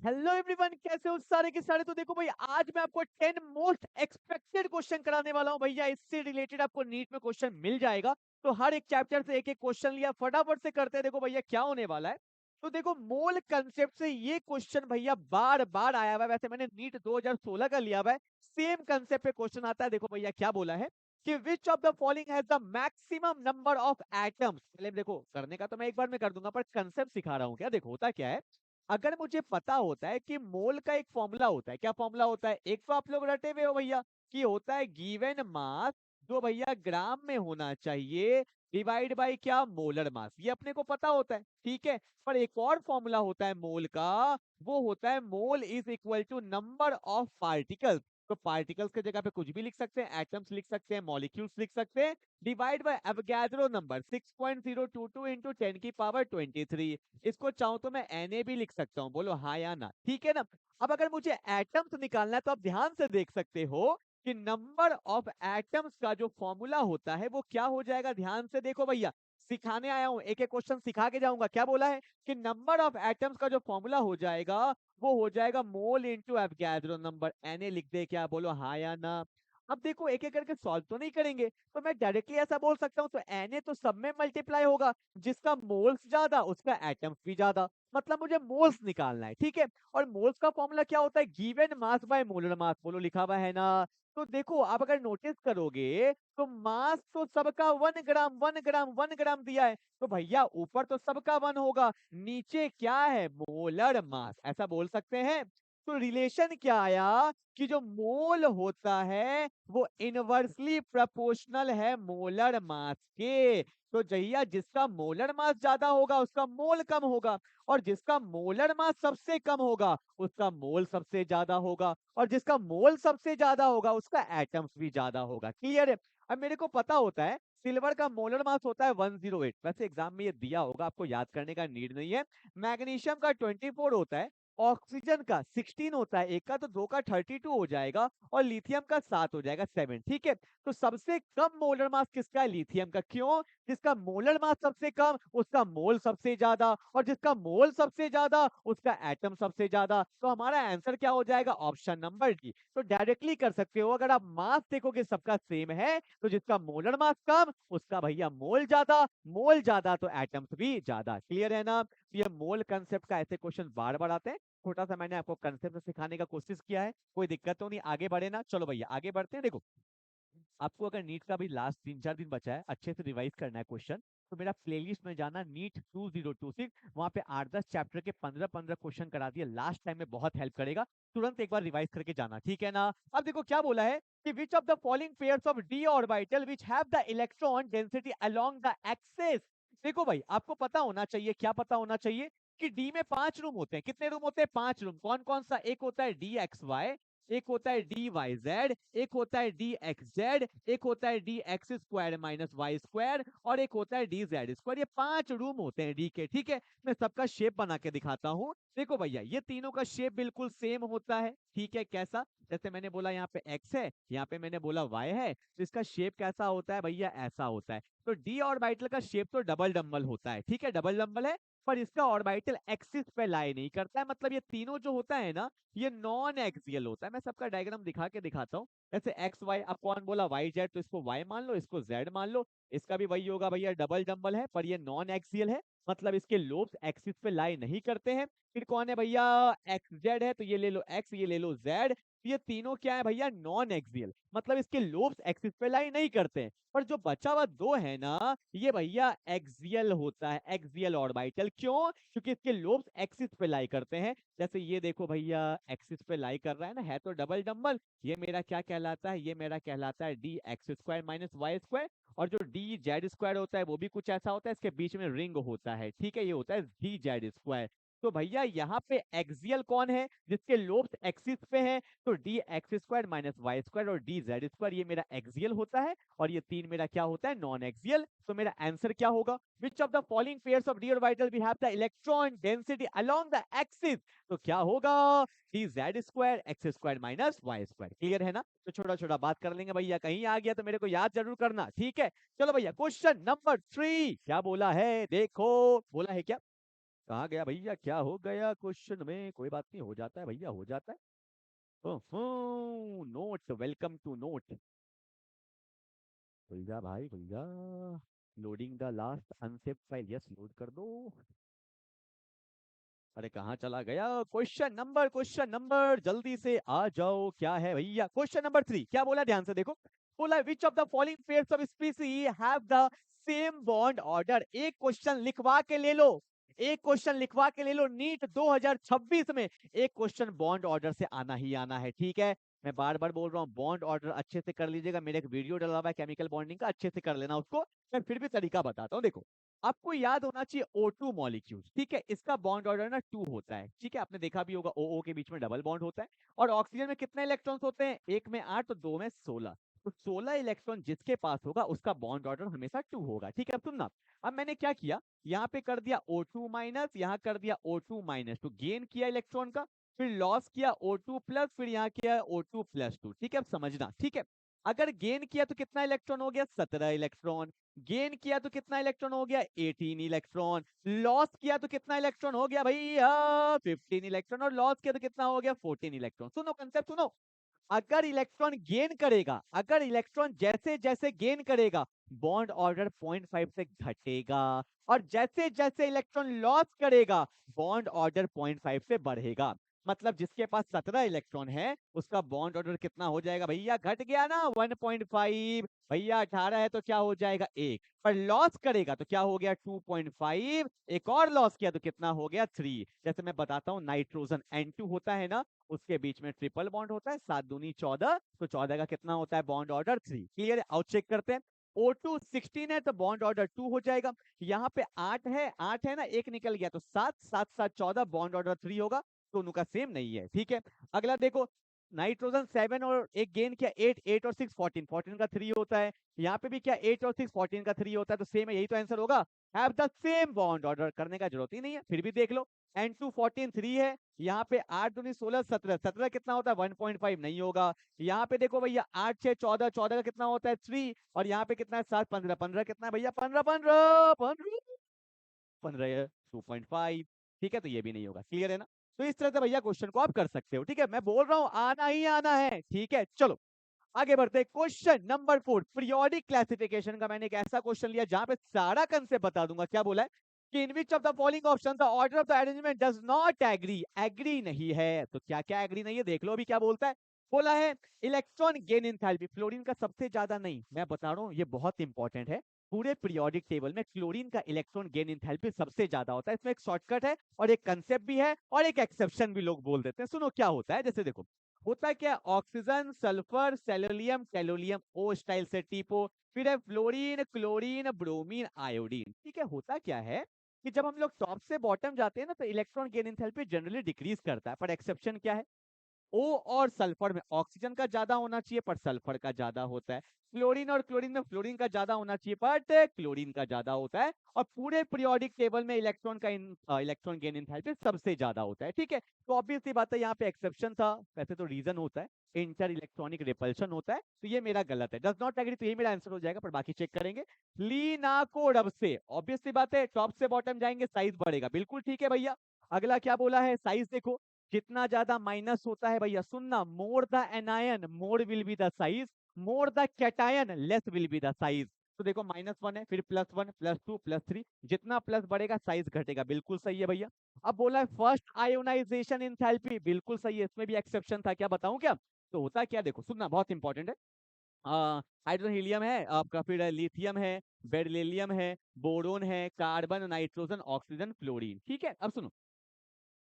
Hello everyone, कैसे हो सारे के सारे। तो देखो भाई, आज मैं आपको 10 मोस्ट एक्सपेक्टेड क्वेश्चन कराने वाला हूं भैया। इससे रिलेटेड आपको नीट में क्वेश्चन मिल जाएगा। तो हर एक चैप्टर से एक एक क्वेश्चन लिया, फटाफट से करते हैं। देखो भैया क्या होने वाला है। तो देखो, मोल कंसेप्ट से ये क्वेश्चन भैया बार बार आया हुआ है। वैसे मैंने नीट 2016 का लिया हुआ है, सेम कंसेप्ट पे क्वेश्चन आता है। देखो भैया क्या बोला है कि विच of the following has the maximum number of atoms. पहले देखो, करने का तो मैं एक बार में कर दूंगा, पर कंसेप्ट सिखा रहा हूँ। क्या देखो होता क्या है, अगर मुझे पता होता है कि मोल का एक फॉर्मूला होता है। क्या फॉर्मूला होता है? एक तो आप लोग रटे हुए हो भैया कि होता है गिवन मास, जो भैया ग्राम में होना चाहिए, डिवाइड बाय क्या, मोलर मास। ये अपने को पता होता है, ठीक है। पर एक और फॉर्मूला होता है मोल का, वो होता है mole is equal to number of particles. तो पार्टिकल्स की जगह पे कुछ भी लिख सकते हैं, एटम्स लिख सकते हैं, मॉलिक्यूल्स लिख सकते हैं, divide by Avogadro number 6.022 into 10 की पावर 23। इसको चाहूं तो मैं Na भी लिख सकता हूँ, बोलो हाँ या ना, ठीक है ना। अब अगर मुझे एटम्स निकालना है तो आप ध्यान से देख सकते हो कि नंबर ऑफ एटम्स का जो फॉर्मूला होता है वो क्या हो जाएगा। ध्यान से देखो भैया, सिखाने आया हूं, एक एक क्वेश्चन सिखा के जाऊंगा। क्या बोला है कि नंबर ऑफ एटम्स का जो फॉर्मूला हो जाएगा वो हो जाएगा mole into Avogadro number. Na लिख दे क्या, बोलो हाँ या ना। अब देखो, एक एक करके सॉल्व तो नहीं करेंगे, तो मैं डायरेक्टली ऐसा बोल सकता हूँ, तो Na तो सब में मल्टीप्लाई होगा, जिसका मोल्स ज्यादा उसका एटम्स भी ज्यादा। मतलब मुझे मोल्स निकालना है, ठीक है। और मोल्स का फॉर्मूला क्या होता है? Given mass by molar mass. बोलो लिखा हुआ है ना। तो देखो, आप अगर नोटिस करोगे तो मास तो सबका 1 ग्राम 1 ग्राम 1 ग्राम दिया है, तो भैया ऊपर तो सबका 1 होगा, नीचे क्या है, मोलर मास। ऐसा बोल सकते हैं। तो रिलेशन क्या आया कि जो मोल होता है वो इनवर्सली प्रोपोर्शनल है मोलर मास के। तो जहिया जिसका मोलर मास ज्यादा होगा उसका मोल कम होगा, और जिसका मोलर मास सबसे कम होगा उसका मोल सबसे ज्यादा होगा, और जिसका मोल सबसे ज्यादा होगा उसका एटम्स भी ज्यादा होगा। क्लियर है? अब मेरे को पता होता है सिल्वर का मोलर मास होता है 108। वैसे एग्जाम में ये दिया होगा, आपको याद करने का नीड नहीं है। मैग्नीशियम का 24 होता है, ऑक्सीजन का 16 होता है, एक का तो दो का 32 हो जाएगा, और लिथियम का 7 हो जाएगा 7, ठीक है। तो सबसे कम मोलर मास किसका है? लिथियम का। क्यों? जिसका मोलर मास सबसे कम उसका मोल सबसे ज्यादा, और जिसका मोल सबसे ज्यादा उसका एटम सबसे ज्यादा। तो हमारा आंसर क्या हो जाएगा? Option number D. तो डायरेक्टली कर सकते हो, अगर आप मास देखोगे सबका सेम है, तो जिसका मोलर मास कम उसका भैया मोल ज्यादा तो एटम्स भी ज्यादा। क्लियर है ना? तो ये मोल कंसेप्ट का ऐसे क्वेश्चन बार बार आते हैं। छोटा सा मैंने आपको कंसेप्ट सिखाने का कोशिश किया है, कोई दिक्कत तो नहीं, आगे बढ़े ना। चलो भैया आगे बढ़ते हैं। देखो, आपको अगर नीट का भी लास्ट 3-4 दिन बचा है, अच्छे से रिवाइज करना है क्वेश्चन, तो मेरा प्लेलिस्ट में जाना नीट 2026, वहां पे 8-10 चैप्टर के 15-15 क्वेश्चन करा दिए लास्ट टाइम में, बहुत हेल्प करेगा। तुरंत एक बार रिवाइज करके जाना, ठीक है ना। अब देखो क्या बोला है कि विच of the following pairs of d orbital which have the electron density along the axis. देखो भाई, आपको पता होना चाहिए, क्या पता होना चाहिए कि डी में 5 रूम होते हैं। कितने रूम होते हैं? 5 रूम। कौन कौन सा? एक होता है डी एक्स वाई, एक होता है डी वाई जेड, एक होता है डी एक्स जेड, एक होता है d x square minus y square, और एक होता है डी जेड स्क्वायर। ये 5 रूम होते हैं डी के, ठीक है। मैं सबका शेप बना के दिखाता हूँ। देखो भैया, ये तीनों का शेप बिल्कुल सेम होता है, ठीक है। कैसा? जैसे मैंने बोला यहाँ पे एक्स है, यहाँ पे मैंने बोला वाई है, तो इसका शेप कैसा होता है भैया? ऐसा होता है। तो डी ऑर्बिटल का शेप तो डबल डम्बल होता है, ठीक है, डबल डम्बल है। पर इसका ऑर्बिटल एक्सिस पे लाई नहीं करता है। मतलब ये तीनों जो होता है ना, ये नॉन एक्सियल होता है। मैं सबका डायग्राम दिखा के दिखाता हूँ। जैसे एक्स वाई, अब कौन बोला वाई जेड, तो इसको वाई मान लो, इसको जेड मान लो। इसका भी वही होगा भैया, डबल डम्बल है, पर ये नॉन एक्सियल है, मतलब इसके लोब्स एक्सिस पे लाई नहीं करते हैं। फिर कौन है भैया? एक्स जेड है, तो ये ले लो एक्स, ये ले लो जेड। ये तीनों क्या है भैया? नॉन एक्सियल, मतलब इसके लोब्स एक्सिस पे लाई नहीं करते हैं। पर जो बचा हुआ दो है ना, ये भैया एक्सियल होता है, एक्सियल ऑर्बिटल। क्यों? क्योंकि इसके लोब्स एक्सिस पे लाई करते हैं। जैसे ये देखो भैया, एक्सिस पे लाई कर रहा है तो डबल डम्बल। ये मेरा क्या कहलाता है? ये मेरा कहलाता है d x square minus y square. और जो डी जेड स्क्वायर होता है वो भी कुछ ऐसा होता है, इसके बीच में रिंग होता है, ठीक है, ये होता है डी जेड स्क्वायर। तो भैया यहाँ पे एक्सियल कौन है? जिसके लोब्स एक्सिस पे हैं, तो d x square minus y square और डी जेड स्क्वायर, ये मेरा एक्सियल होता है। और ये तीन मेरा क्या होता है? Non axial. तो मेरा आंसर क्या होगा? Which of the following pairs of d orbital we have the electron density along the axis. तो क्या होगा? D z square x square minus y square. Clear है ना? तो छोटा छोटा बात कर लेंगे भैया, कहीं आ गया तो मेरे को याद जरूर करना, ठीक है। चलो भैया, क्वेश्चन नंबर 3 क्या बोला है देखो। बोला है क्या? कहाँ गया भैया, क्या हो गया क्वेश्चन में? कोई बात नहीं, हो जाता है भैया, हो जाता है। ओहो, नोट, वेलकम टू नोट। खुल जा भाई, खुल जा। Loading the last unsave file, yes load कर दो। अरे कहाँ चला गया? क्वेश्चन नंबर जल्दी से आ जाओ, क्या है भैया? क्वेश्चन नंबर 3 क्या बोला, ध्यान से देखो। बोला which of the following pairs of स्पीसी have the same bond order. एक क्वेश्चन लिखवा के ले लो, एक क्वेश्चन लिखवा के ले लो। नीट 2026 में एक क्वेश्चन बॉन्ड ऑर्डर से आना ही आना है, ठीक है। मैं बार बार बोल रहा हूँ, बॉन्ड ऑर्डर अच्छे से कर लीजिएगा। मेरे एक वीडियो डला हुआ है केमिकल बॉन्डिंग का, अच्छे से कर लेना उसको। मैं फिर भी तरीका बताता हूँ, देखो। आपको याद होना चाहिए O2 मॉलिक्यूल, ठीक है। इसका बॉन्ड ऑर्डर ना 2 होता है, ठीक है। आपने देखा भी होगा OO के बीच में डबल बॉन्ड होता है। और ऑक्सीजन में कितने इलेक्ट्रॉन्स होते हैं? एक में 8 तो दो में 16। तो 16 इलेक्ट्रॉन जिसके पास होगा उसका बॉन्ड ऑर्डर हमेशा 2 होगा, ठीक है। अब सुनना, अब मैंने क्या किया, यहाँ पे कर दिया O2 माइनस, यहाँ कर दिया O2 माइनस, तो गेन किया इलेक्ट्रॉन का। फिर लॉस किया O2 प्लस, फिर यहाँ किया O2 प्लस 2, ठीक है। अब समझना, ठीक है। अगर गेन किया तो कितना इलेक्ट्रॉन हो गया? 17 इलेक्ट्रॉन। गेन किया तो कितना इलेक्ट्रॉन हो गया? 18 इलेक्ट्रॉन। लॉस किया तो कितना इलेक्ट्रॉन हो गया भैया? 15 इलेक्ट्रॉन। और लॉस किया तो कितना हो गया? 14 इलेक्ट्रॉन। सुनो कंसेप्ट सुनो। अगर इलेक्ट्रॉन गेन करेगा, अगर इलेक्ट्रॉन जैसे जैसे गेन करेगा, बॉन्ड ऑर्डर 0.5 से घटेगा। और जैसे जैसे इलेक्ट्रॉन लॉस करेगा, बॉन्ड ऑर्डर 0.5 से बढ़ेगा। मतलब जिसके पास 17 इलेक्ट्रॉन है, उसका बॉन्ड ऑर्डर कितना हो जाएगा भैया? घट गया ना 1.5। भैया 18 है तो क्या हो जाएगा? 1। पर लॉस करेगा तो क्या हो गया? 2.5। एक और लॉस किया तो कितना हो गया? 3। जैसे मैं बताता हूँ, नाइट्रोजन N2 होता है ना, उसके बीच में ट्रिपल बॉन्ड होता है, 7 दूनी 14, तो 14 का कितना होता है? Bond order 3। क्लियर है? आउट चेक करते हैं। O2 16 है तो बॉन्ड ऑर्डर 2 हो जाएगा। यहाँ पे 8 है ना, एक निकल गया तो 7, 7 7 14, बॉन्ड ऑर्डर 3 होगा। दोनों का सेम नहीं है, ठीक है। अगला देखो, नाइट्रोजन 7 और एक गेन किया 8, 8 और 6 14, 14 का 3 होता है। यहाँ पे भी क्या 8 और 6 14 का 3 होता है, तो सेम है, यही तो आंसर होगा। Have the same bond order, करने का जरूरत ही नहीं है। फिर भी देख लो, N2 14 3 है। यहाँ पे 8 दूनी 16, 17, 17 कितना होता है? 1.5 नहीं होगा। यहाँ पे देखो भैया 8 6 14, 14 का कितना होता है? 3। और यहाँ पे कितना है? 7 15, 15 कितना है भैया? 15 15 15 15 2.5, ठीक है। तो ये भी नहीं होगा, क्लियर है ना? तो इस तरह से भैया क्वेश्चन को आप कर सकते हो, ठीक है। मैं बोल रहा हूँ आना ही आना है, ठीक है। चलो आगे बढ़ते हैं। क्वेश्चन नंबर 4 पीरियोडिक क्लासिफिकेशन का। मैंने एक ऐसा क्वेश्चन लिया जहां पे सारा कंसेप्ट बता दूंगा। क्या बोला है कि in which of the following option the order of the arrangement does not agree. Agree नहीं है, तो क्या क्या एग्री नहीं है देख लो अभी क्या बोलता है। बोला है इलेक्ट्रॉन गेन एंथैल्पी, फ्लोरीन का सबसे ज्यादा नहीं, मैं बता रहा हूँ ये बहुत इंपॉर्टेंट है। पूरे पीरियोडिक टेबल में क्लोरीन का इलेक्ट्रॉन गेन एंथैल्पी सबसे ज्यादा होता है। इसमें एक शॉर्टकट है और एक कंसेप्ट भी है और एक एक्सेप्शन भी लोग बोल देते हैं। सुनो क्या होता है, जैसे देखो होता है क्या, ऑक्सीजन सल्फर सेलोलियम टेलोलियम ओ स्टाइल से टीपो, फिर है फ्लोरीन क्लोरीन ब्रोमीन आयोडीन, ठीक है। होता क्या है कि जब हम लोग टॉप से बॉटम जाते हैं ना, तो electron gain enthalpy generally decrease करता है। पर एक्सेप्शन क्या है, ओ और सल्फर में ऑक्सीजन का ज्यादा होना चाहिए पर सल्फर का ज्यादा होता है। क्लोरीन और क्लोरीन में फ्लोरीन का ज्यादा होना चाहिए बट क्लोरीन का ज्यादा होता है। और पूरे पीरियोडिक टेबल में इलेक्ट्रॉन का इलेक्ट्रॉन गेन एंथैल्पी सबसे ज्यादा होता है, ठीक है। तो ऑब्वियस सी बात है, यहाँ पे एक्सेप्शन था, वैसे तो रीजन होता है इंटर इलेक्ट्रॉनिक रिपल्शन होता है। तो ये मेरा गलत है, डज नॉट एग्री, तो ये मेरा आंसर हो जाएगा। पर बाकी चेक करेंगे। लीनाकोडब से ऑब्वियस सी बात है, टॉप से बॉटम जाएंगे साइज बढ़ेगा, बिल्कुल ठीक है भैया। अगला क्या बोला है, साइज देखो जितना ज्यादा माइनस होता है भैया, सुनना, more the anion more will be the size, more the cation less will be the size. तो देखो -1 है, फिर +1 +2 +3, जितना प्लस बढ़ेगा साइज घटेगा, बिल्कुल सही है भैया। अब बोला है फर्स्ट आयोनाइजेशन एंथैल्पी, बिल्कुल सही है, इसमें भी एक्सेप्शन था, क्या बताऊं क्या? तो होता क्या, देखो सुनना बहुत इंपॉर्टेंट है। हाइड्रोजन हीलियम है आपका, फिर लिथियम है, बेरिलियम है, बोरोन है, कार्बन नाइट्रोजन ऑक्सीजन फ्लोरीन, ठीक है। अब सुनो,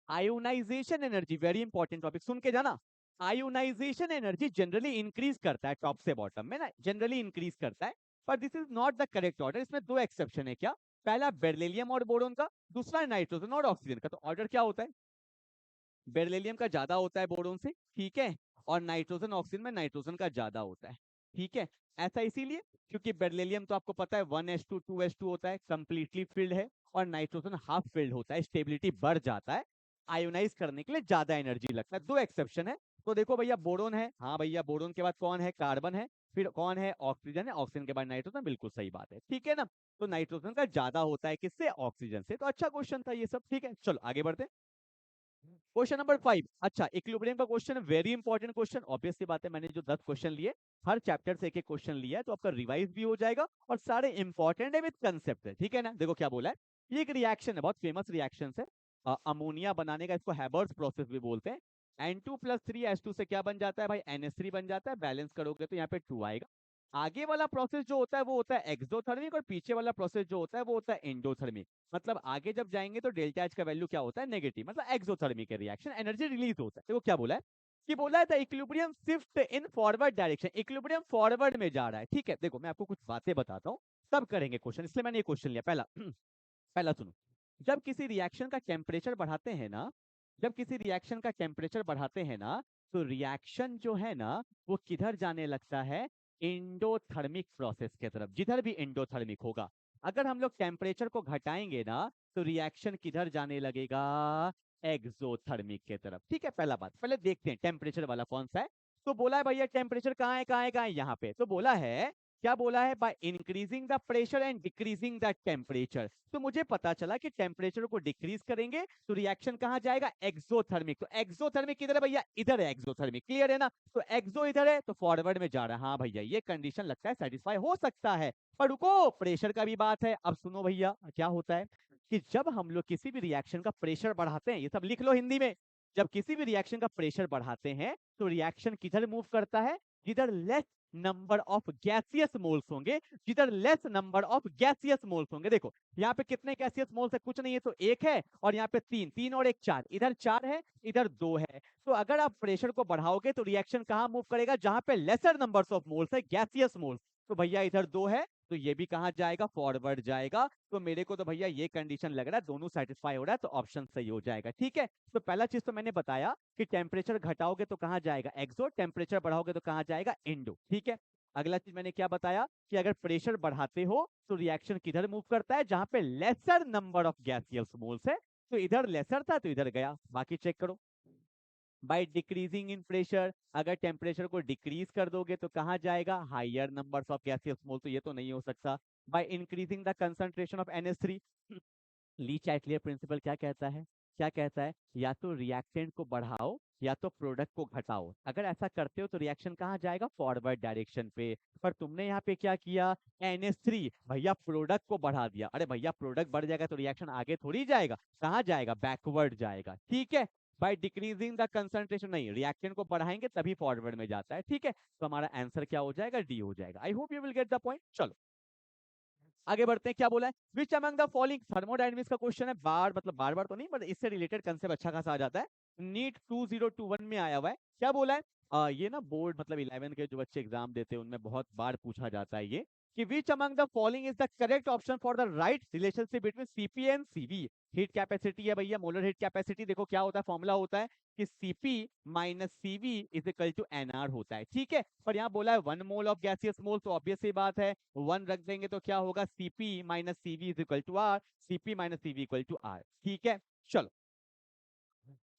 ionization energy very important topic, सुन के जाना। आयोनाइजेशन एनर्जी जनरली इंक्रीज करता है टॉप से बॉटम में ना, जनरली इंक्रीज करता है। पर this is not the correct order, इसमें दो एक्सेप्शन है। क्या? पहला बेरिलियम और बोरोन का, दूसरा नाइट्रोजन और ऑक्सीजन का। तो ऑर्डर क्या होता है, बेरिलियम का ज्यादा होता है बोरोन से, ठीक है। और नाइट्रोजन ऑक्सीजन में नाइट्रोजन का ज्यादा होता है, ठीक है। ऐसा इसीलिए क्योंकि बेरिलियम तो आपको पता है 1s2 2s2 होता है, कंप्लीटली फिल्ड है। और नाइट्रोजन हाफ फिल्ड होता है, स्टेबिलिटी बढ़ जाता है, आयोनाइज करने के लिए ज्यादा एनर्जी लगता है। दो एक्सेप्शन है। तो देखो भैया बोरोन है, हाँ भैया बोरोन के बाद कौन है? कार्बन है। फिर कौन है, ऑक्सीजन है, ऑक्सीजन के बाद नाइट्रोजन, बिल्कुल सही बात है, ठीक है ना। तो नाइट्रोजन का ज्यादा होता है किससे, ऑक्सीजन से। तो अच्छा क्वेश्चन था ये सब, ठीक है। चलो आगे बढ़ते हैं। क्वेश्चन नंबर 5, अच्छा इक्विलिब्रियम का question, very important question. Obvious सी बात है, मैंने जो 10 क्वेश्चन लिए, हर चैप्टर से एक एक क्वेश्चन लिया है, तो आपका रिवाइज भी हो जाएगा और सारे इंपॉर्टेंट है विद कंसेप्ट है, ठीक है ना। देखो क्या बोला है, ये एक रिएक्शन है, बहुत फेमस रिएक्शन है, अमोनिया बनाने का, इसको हैबर्स प्रोसेस भी बोलते हैं। N2 + 3H2 से क्या बन जाता है भाई, NH3 बन जाता है। बैलेंस करोगे तो यहाँ पे 2 आएगा। आगे वाला प्रोसेस जो होता है वो होता है एक्सोथर्मिक, और पीछे वाला प्रोसेस जो होता है वो होता है एंडोथर्मिक। मतलब आगे जब जाएंगे तो डेल्टा एच का वैल्यू क्या होता है, नेगेटिव, मतलब एक्सोथर्मिक है रिएक्शन, एनर्जी रिलीज होता है। देखो क्या बोला है, कि बोला है the equilibrium shift in forward direction, equilibrium forward में जा रहा है, ठीक है। देखो मैं आपको कुछ बातें बताता हूँ, तब करेंगे क्वेश्चन, इसलिए मैंने ये क्वेश्चन लिया। पहला पहला सुनो, जब किसी रिएक्शन का टेम्परेचर बढ़ाते हैं ना, जब किसी रिएक्शन का टेम्परेचर बढ़ाते हैं ना, तो रिएक्शन जो है ना वो किधर जाने लगता है, एंडोथर्मिक प्रोसेस की तरफ, जिधर भी एंडोथर्मिक होगा। अगर हम लोग टेम्परेचर को घटाएंगे ना, तो रिएक्शन किधर जाने लगेगा, एक्सोथर्मिक की तरफ, ठीक है। पहला बात, पहले देखते हैं टेम्परेचर वाला कौन सा है। तो बोला है भैया टेम्परेचर कहाँ है, कहाँ है, कहाँ है, यहाँ पे। तो बोला है, क्या बोला है, bye increasing the pressure and decreasing the temperature. तो मुझे पता चला कि टेम्परेचर को डिक्रीज करेंगे तो रिएक्शन कहाँ जाएगा, एक्सोथर्मिक। तो एक्सोथर्मिक किधर है भैया, इधर है एक्सोथर्मिक, क्लियर है ना। तो एक्सो इधर है तो फॉरवर्ड में जा रहा है। हाँ भैया ये कंडीशन लगता है सेटिस्फाई हो सकता है। पर रुको, प्रेशर का भी बात है। अब सुनो भैया क्या होता है, कि जब हम लोग किसी भी रिएक्शन का प्रेशर बढ़ाते हैं, ये सब लिख लो हिंदी में, जब किसी भी रिएक्शन का प्रेशर बढ़ाते हैं तो रिएक्शन किधर मूव करता है, जिधर less number of gaseous moles होंगे, जिधर less number of gaseous moles होंगे। देखो यहाँ पे कितने गैसियस मोल्स है, कुछ नहीं है, तो एक है, और यहाँ पे तीन, तीन और एक चार, इधर चार है, इधर दो है। तो अगर आप प्रेशर को बढ़ाओगे तो रिएक्शन कहाँ मूव करेगा, जहां पे लेसर नंबर्स ऑफ मोल्स है, गैसियस मोल्स। तो भैया इधर दो है, तो ये भी कहाँ जाएगा, फॉरवर्ड जाएगा। तो मेरे को तो भैया ये कंडीशन लग रहा है, दोनों सेटिस्फाई हो रहा है, तो ऑप्शन सही हो जाएगा, ठीक है। तो पहला चीज तो मैंने बताया कि टेम्परेचर घटाओगे तो कहाँ जाएगा, एक्सो, टेम्परेचर बढ़ाओगे तो कहाँ जाएगा, इंडो, ठीक है। अगला चीज मैंने क्या बताया, कि अगर प्रेशर बढ़ाते हो तो रिएक्शन किधर मूव करता है, जहां पे laser number of gaseous moles है। तो इधर लेसर था तो इधर गया, बाकी चेक करो। बाय डिक्रीजिंग इन प्रेशर, अगर टेम्परेचर को डिक्रीज कर दोगे तो कहाँ जाएगा, higher numbers of gaseous mole, तो ये तो नहीं हो सकता। By increasing the concentration of NH3, Le Chatelier principle क्या कहता है, क्या कहता है, या तो रिएक्टेंट को बढ़ाओ या तो प्रोडक्ट को घटाओ। अगर ऐसा करते हो तो रिएक्शन कहाँ जाएगा, फॉरवर्ड डायरेक्शन पे। पर तुमने यहाँ पे क्या किया, NH3 भैया प्रोडक्ट को बढ़ा दिया। अरे भैया प्रोडक्ट बढ़ जाएगा तो रिएक्शन आगे थोड़ी जाएगा, कहाँ जाएगा, बैकवर्ड जाएगा, ठीक है। बाय डिक्रीजिंग द कंसंट्रेशन, नहीं, रिएक्टेंट को बढ़ाएंगे तभी फॉरवर्ड में जाता है, ठीक है। तो हमारा आंसर क्या हो जाएगा, डी हो जाएगा। I hope you will get the point. चलो आगे बढ़ते हैं, क्या बोला है, which among the following, thermodynamics का क्वेश्चन है, बार मतलब बार बार तो नहीं, बट इससे रिलेटेड कंसेप्ट अच्छा खासा आ जाता है। नीट 2021 में आया हुआ है। क्या बोला है, ये ना बोर्ड मतलब 11 के जो बच्चे एग्जाम देते हैं उनमें बहुत बार पूछा जाता है ये, कि which among the following is the correct option for the right relationship between Cp and Cv। Heat capacity है भैया, मोलर हीट कैपेसिटी, देखो क्या होता है, फॉर्मूला होता है कि Cp minus Cv is equal to Nr होता है, ठीक है। पर यहाँ बोला है 1 मोल ऑफ गैसियस मोल, तो ऑब्वियस सी बात है 1 रख देंगे तो क्या होगा, Cp minus Cv is equal to R, Cp minus Cv equal to R, ठीक है। चलो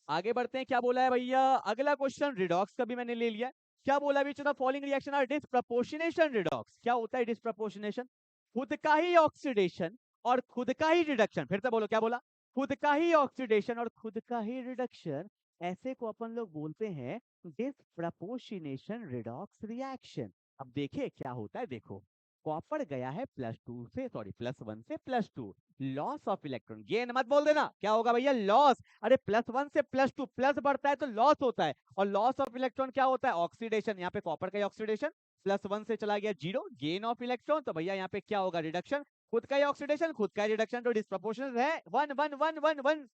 आगे बढ़ते हैं, क्या बोला है भैया, अगला क्वेश्चन रिडॉक्स का भी मैंने ले लिया। क्या बोला, which of the following reaction are disproportionation redox. क्या होता है डिस्प्रपोर्शनेशन, खुद का ही ऑक्सीडेशन और खुद का ही रिडक्शन। फिर से बोलो, क्या बोला, खुद का ही ऑक्सीडेशन और खुद का ही रिडक्शन, ऐसे को अपन लोग बोलते हैं डिस्प्रपोर्शनेशन रिडॉक्स रिएक्शन। अब देखिए क्या होता है, देखो कॉपर गया है +2 से, सॉरी +1 से +2, लॉस ऑफ इलेक्ट्रॉन, गेन मत बोल देना, क्या होगा भैया, लॉस। अरे +1 से +2, प्लस बढ़ता है तो लॉस होता है, और लॉस ऑफ इलेक्ट्रॉन क्या होता है, ऑक्सीडेशन। यहाँ पे कॉपर का ऑक्सीडेशन, +1 से चला गया 0, गेन ऑफ इलेक्ट्रॉन, तो भैया यहाँ पे क्या होगा, रिडक्शन। खुद का ही ऑक्सीडेशन, खुद का ही रिडक्शन, तो डिस्प्रपोर्शनल है, 1 1 1 1 1।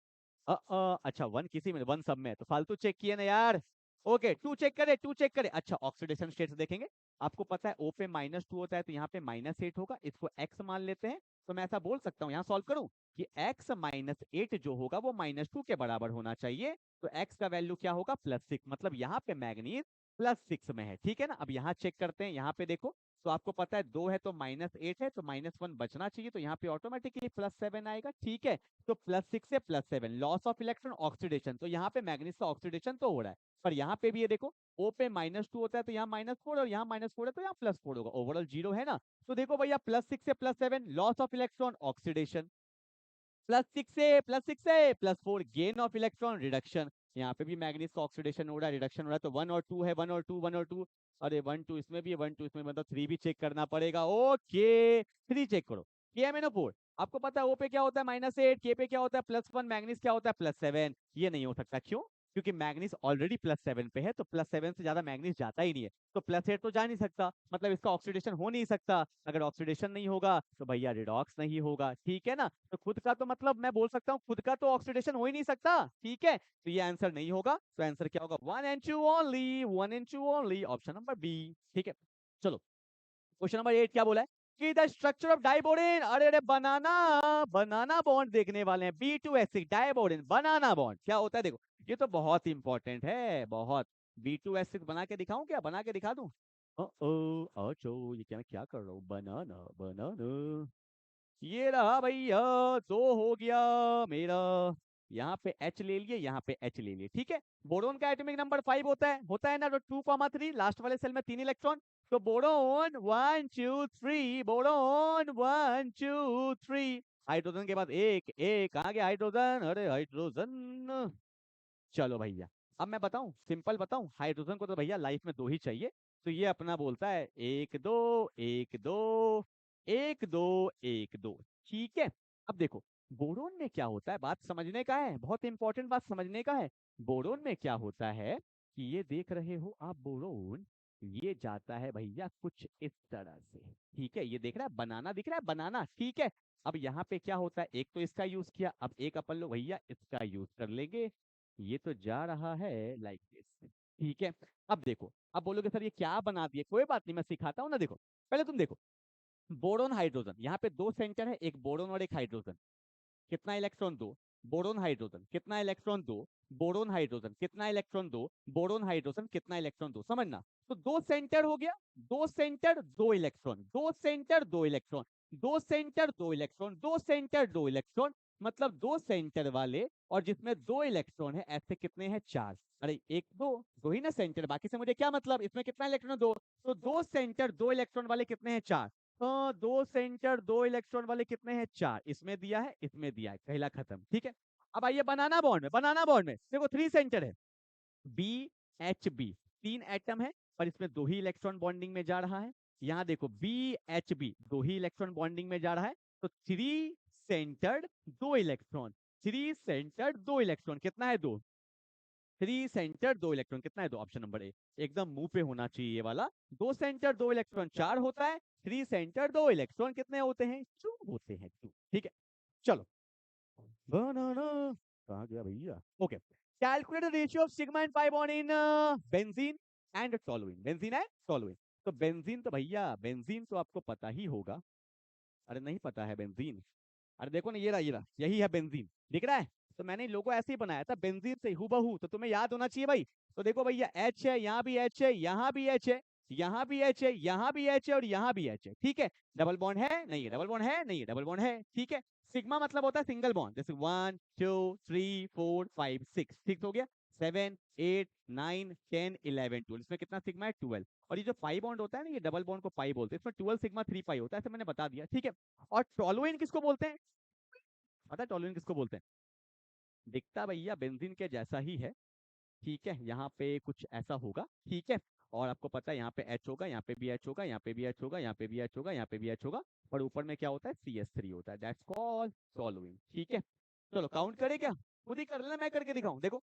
अच्छा 1 किसी में, 1 सब में, तो फालतू चेक किए ना यार। ओके 2 चेक करे, 2 चेक करे। अच्छा ऑक्सीडेशन स्टेट देखेंगे, आपको पता है O पे -2 होता है, तो यहाँ पे -8 होगा, इसको x मान लेते हैं। तो मैं ऐसा बोल सकता हूँ, यहाँ सॉल्व करूँ, कि x -8 जो होगा वो -2 के बराबर होना चाहिए। तो x का वैल्यू क्या होगा, +6, मतलब यहाँ पे मैग्नीज +6 में है, ठीक है ना। अब यहाँ चेक करते हैं, यहाँ पे देखो तो आपको पता है 2 है तो -8 है, तो -1 बचना चाहिए, तो यहाँ पे ऑटोमेटिकली +7 आएगा। ठीक है, तो +6 से +7 लॉस ऑफ इलेक्ट्रॉन ऑक्सीडेशन, तो यहाँ पे मैग्नीज का ऑक्सीडेशन तो हो रहा है, पर यहाँ पे भी ये देखो O पे -2 होता है तो यहाँ -4, और यहाँ -4 है तो यहाँ +4 होगा, ओवरऑल 0 है ना। तो देखो भैया +6 से +7 loss of electron oxidation, +4 gain of electron reduction, यहाँ पे भी मैग्नीज का ऑक्सीडेशन हो रहा है, रिडक्शन हो रहा है, तो 1 और 2 है, 1 और 2, 1 और 2, अरे 1 2 इसमें भी है, 1 2 इसमें, मतलब 3 भी चेक करना पड़ेगा। ओके 3 चेक करो, KMnO4 आपको पता है O पे क्या होता है -8, K पे क्या होता है +1, मैग्नीज क्या होता है +7, ये नहीं हो सकता, क्यों? क्योंकि मैग्नीज ऑलरेडी +7 पे है, तो +7 से ज्यादा मैग्नीज जाता ही नहीं है, तो +8 तो जा नहीं सकता, मतलब इसका ऑक्सीडेशन हो नहीं सकता, अगर ऑक्सीडेशन नहीं होगा तो भैया रिडॉक्स नहीं होगा। ठीक है ना, तो खुद का तो मतलब मैं बोल सकता हूँ खुद का तो ऑक्सीडेशन हो ही नहीं सकता। ठीक है, तो ये आंसर नहीं होगा, तो आंसर क्या होगा 1 and 2 only, 1 and 2 only, option number B. ठीक है, चलो क्वेश्चन नंबर 8 क्या बोला है कि द स्ट्रक्चर ऑफ डाइबोरेन, अरे अरे बनाना बनाना बॉन्ड देखने वाले हैं, B2H6 डाइबोरेन बनाना बॉन्ड क्या होता है, देखो ये तो बहुत इंपॉर्टेंट है, बहुत। B2H6 बना के दिखाऊं क्या, बना के दिखा दूं? अच्छा ये क्या, मैं क्या कर रहा हूँ, बनाना बनाना, ये रहा भैया, 2 हो गया मेरा, यहाँ पे H ले लिए, यहाँ पे H ले लिए। ठीक है, बोरोन का एटॉमिक नंबर 5 होता है ना, तो 2,3 लास्ट वाले सेल में 3 इलेक्ट्रॉन, तो बोरोन 1 2 3, बोरोन 1 2 3, हाइड्रोजन के बाद एक एक कहाँ गया हाइड्रोजन, अरे हाइड्रोजन। चलो भैया अब मैं बताऊं, सिंपल बताऊं, हाइड्रोजन को तो भैया लाइफ में 2 ही चाहिए, तो ये अपना बोलता है 1 2 1 2 1 2 1 2। ठीक है, अब देखो बोरोन में क्या होता है, बात समझने का है, बहुत इंपॉर्टेंट बात समझने का है। बोरोन में क्या होता है कि ये देख रहे हो आप, बोरोन ये जाता है भैया कुछ इस तरह से। ठीक है, ये देख रहा है बनाना, दिख रहा है बनाना। ठीक है, अब यहाँ पे क्या होता है, एक तो इसका यूज किया, अब एक अपन लोग भैया इसका यूज कर लेंगे, ये तो जा रहा है लाइक दिस। ठीक है, अब देखो, अब बोलोगे सर ये क्या बना दिए, कोई बात नहीं मैं सिखाता हूँ ना, देखो पहले तुम देखो, बोरोन हाइड्रोजन, यहाँ पे 2 सेंटर है, एक बोरोन और एक हाइड्रोजन, कितना इलेक्ट्रॉन 2, बोरोन हाइड्रोजन कितना इलेक्ट्रॉन 2, बोरोन हाइड्रोजन कितना इलेक्ट्रॉन 2, बोरोन हाइड्रोजन कितना इलेक्ट्रॉन 2, समझना। तो 2 सेंटर हो गया, 2 centre 2 electron, 2 centre 2 electron, 2 centre 2 electron, 2 centre 2 electron, मतलब 2 सेंटर वाले और जिसमें 2 इलेक्ट्रॉन है, ऐसे कितने हैं 4, अरे 1 2 2 ही ना सेंटर, बाकी से मुझे क्या मतलब, इसमें कितना इलेक्ट्रॉन 2, तो 2 सेंटर 2 इलेक्ट्रॉन वाले कितने हैं 4, 2 सेंटर 2 इलेक्ट्रॉन वाले कितने हैं 4, इसमें दिया है इसमें दिया है, पहला खत्म। ठीक है, अब आइए बनाना बॉन्ड में, बनाना बॉन्ड में देखो 3 सेंटर है, BHB 3 एटम है, पर इसमें 2 ही इलेक्ट्रॉन बॉन्डिंग में जा रहा है, यहाँ देखो BHB 2 ही इलेक्ट्रॉन बॉन्डिंग में जा रहा है, तो 3 सेंटर्ड 2 इलेक्ट्रॉन, 3 सेंटर्ड 2 इलेक्ट्रॉन कितना है 2, 3 सेंटर 2 इलेक्ट्रॉन कितना है 2, ऑप्शन नंबर ए एकदम मुंह पे होना चाहिए ये वाला, 2 सेंटर 2 इलेक्ट्रॉन 4 होता है, 3 सेंटर 2 इलेक्ट्रॉन कितने होते हैं 2 होते हैं 2। ठीक है, चलो बनाना कहाँ गया भैया, okay, calculate the ratio of sigma and pi bond in benzene and toluene, benzene है टोलुइन, तो बेंजीन तो भैया बेंजीन तो आपको पता ही होगा, अरे नहीं पता है बेंजीन, अरे देखो ना ये रहा यही है बेंजीन, दिख रहा है, तो मैंने लोगो ऐसे ही बनाया था बेंजीन से हूबहू, तो तुम्हें याद होना चाहिए भाई। तो देखो भैया H है, यहाँ भी H है, यहाँ भी H है, यहाँ भी H है, यहाँ भी H है और यहाँ भी H है। ठीक है, डबल बॉन्ड है नहीं है, डबल बॉन्ड है नहीं है, डबल बॉन्ड है। ठीक है, सिग्मा मतलब होता है सिंगल बॉन्ड, जैसे 1 2 3 4 5 6, ठीक हो गया, 7 8 9 10 11 12, इसमें कितना सिग्मा है 12, और ये जो पाई बॉन्ड होता है ना, ये डबल बॉन्ड को पाई बोलते हैं, इसमें 12 सिग्मा 3 पाई होता है, ऐसे मैंने बता दिया। ठीक है, और टोलुइन किसको बोलते हैं, पता है टोलुइन किसको बोलते हैं, दिखता भैया बेंजीन के जैसा ही है। ठीक है, यहाँ पे कुछ ऐसा होगा। ठीक है, और आपको पता है यहाँ पे H होगा, यहाँ पे भी H होगा, यहाँ पे भी H होगा, यहाँ पे भी H होगा, यहाँ पे भी H होगा, और ऊपर में क्या होता है CH3 होता है, दैट्स कॉल्ड टोलुइन। ठीक है, चलो काउंट करें क्या, खुद ही कर लेना, मैं करके दिखाऊं, देखो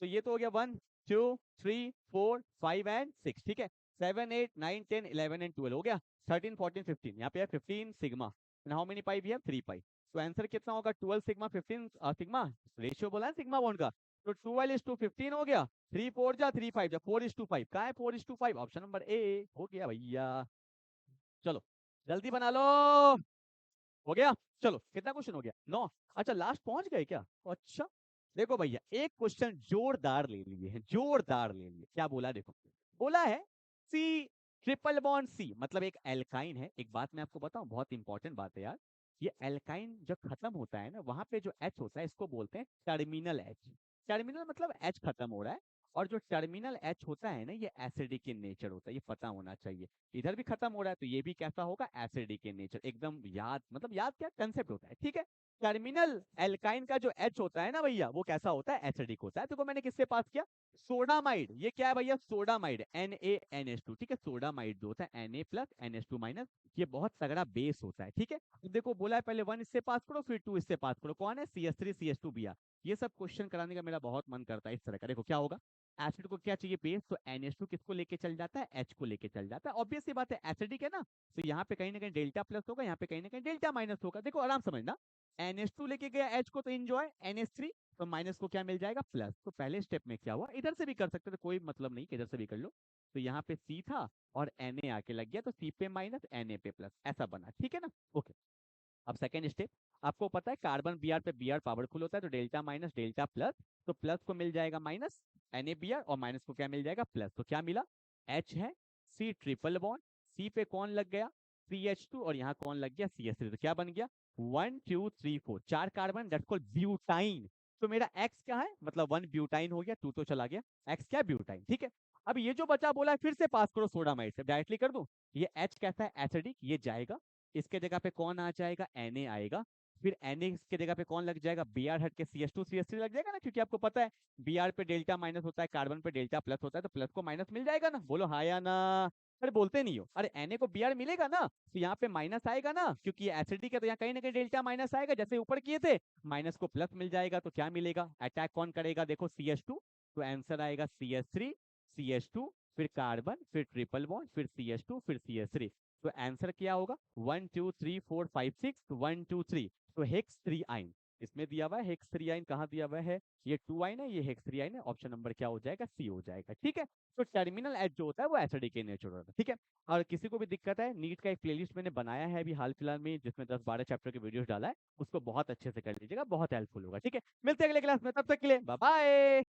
तो ये तो हो गया 1 2 3 4 5 एंड 6। ठीक है, 7 8 9 10 11 एंड 12 हो गया, 13 14 15, यहाँ पे है 15 सिग्मा, हाउ मेनी पाई भी है 3 पाई, तो आंसर कितना होगा 12 सिग्मा 15 सिग्मा, रेशियो बोला है सिग्मा बॉन्ड का, तो 12:15 हो गया, 3 4 जा 3 5 जा 4:5, कहाँ है 4:5, ऑप्शन नंबर ए हो गया भैया। चलो जल्दी बना लो, हो गया, चलो कितना क्वेश्चन हो गया 9, अच्छा लास्ट पहुंच गए क्या, अच्छा देखो भैया एक क्वेश्चन जोरदार ले लिए हैं, जोरदार ले लिए, क्या बोला देखो, बोला है सी ट्रिपल बॉन्ड सी मतलब एक एल्काइन है। एक बात मैं आपको बताऊं, बहुत इंपॉर्टेंट बात है यार, ये एल्काइन जब खत्म होता है ना, वहां पे जो एच होता है इसको बोलते हैं टर्मिनल एच। टर्मिनल मतलब एच खत्म हो रहा है, और जो टर्मिनल एच होता है ना, ये एसिडिक इन नेचर होता है, ये पता होना चाहिए। इधर भी खत्म हो रहा है तो ये भी कैसा होगा, एसिडिक इन नेचर। एकदम याद, मतलब याद क्या कंसेप्ट होता है, ठीक है। टर्मिनल एल्काइन का जो एच होता है ना भैया, वो कैसा होता है, एसिडिक होता है। देखो मैंने किससे पास किया, सोडामाइड। ये क्या है भैया, सोडामाइड, NaNH2, ठीक है। सोडामाइड जो होता है Na+NH2-, ये बहुत तगड़ा बेस होता है, ठीक है। तो देखो बोला है पहले 1 इससे पास करो, फिर 2 इससे पास करो, कौन है, CH3CH2Br। ये सब क्वेश्चन कराने का मेरा बहुत मन करता है इस तरह का। देखो क्या होगा, एसिड को क्या चाहिए, बेस, तो NH2 किसको लेके चल जाता है, H को लेके चल जाता है। ऑब्वियस सी बात है, एसिडिक है ना, तो यहाँ पे कहीं ना कहीं डेल्टा प्लस होगा, यहाँ पे कहीं ना कहीं डेल्टा माइनस होगा। देखो आराम समझना, NH2 लेके गया H को, तो एंजॉय NH3, तो माइनस को क्या मिल जाएगा, प्लस। तो पहले स्टेप में क्या हुआ, इधर से भी कर सकते थे, कोई मतलब नहीं कि इधर से भी कर लो। तो यहाँ पे C था और Na आके लग गया, तो C पे माइनस Na पे प्लस, ऐसा बना, ठीक है ना। ओके, अब सेकेंड स्टेप, आपको पता है कार्बन Br पे Br पावरफुल होता है, तो डेल्टा माइनस डेल्टा प्लस, तो प्लस को मिल जाएगा माइनस NaBr, और माइनस को क्या मिल जाएगा, प्लस। तो क्या मिला, H है, C ट्रिपल बॉन्ड, C पे कौन लग गया, CH2, और यहाँ कौन लग गया, CH3। तो क्या बन गया, 1 2 3 4, 4 कार्बन, दैट्स कॉल्ड ब्यूटाइन। तो मेरा X क्या है, मतलब 1 ब्यूटाइन हो गया, 2 तो चला गया, X क्या, ब्यूटाइन, ठीक है। अब ये जो बचा बोला है फिर से पास करो सोडामाइड से, डायरेक्टली कर दूं। ये H कैसा है, एसिडिक, ये जाएगा, इसके जगह पे कौन आ जाएगा, Na आएगा, फिर Na के जगह पे कौन लग जाएगा, Br हट के CH2 CH3 लग जाएगा ना, क्योंकि आपको पता है Br पे डेल्टा माइनस होता है, कार्बन पे डेल्टा प्लस होता है, तो प्लस को माइनस मिल जाएगा ना, बोलो हाँ या ना। अरे बोलते नहीं हो, अरे Na को Br मिलेगा ना, तो यहाँ पे माइनस आएगा ना, क्योंकि ये एसिडिक है, तो यहाँ कहीं ना कहीं डेल्टा माइनस आएगा, जैसे ऊपर किए थे, माइनस को प्लस मिल जाएगा, तो क्या मिलेगा, अटैक कौन करेगा, देखो CH2, तो आंसर आएगा CH3 CH2, फिर कार्बन, फिर ट्रिपल बॉन्ड, फिर CH2, फिर CH3। तो आंसर क्या होगा, 1 2 3 4 5 6 1 2 3, तो हेक्स 3 आइन इसमें दिया हुआ है। हेक्स 3 आइन कहाँ दिया हुआ है, ये 2 आइन है, ये हेक्स 3 आइन है। ऑप्शन नंबर क्या हो जाएगा, सी हो जाएगा, ठीक है। तो टर्मिनल एच जो होता है वो एसिडिक इन नेचर होता है, ठीक है। और किसी को भी दिक्कत है, नीट का एक प्लेलिस्ट मैंने बनाया है अभी हाल फिलहाल में, जिसमें 10-12 चैप्टर के वीडियोस डाला है, उसको बहुत अच्छे से कर लीजिएगा, बहुत हेल्पफुल होगा, ठीक है। मिलते हैं अगले क्लास में, तब तक के लिए बाय बाय।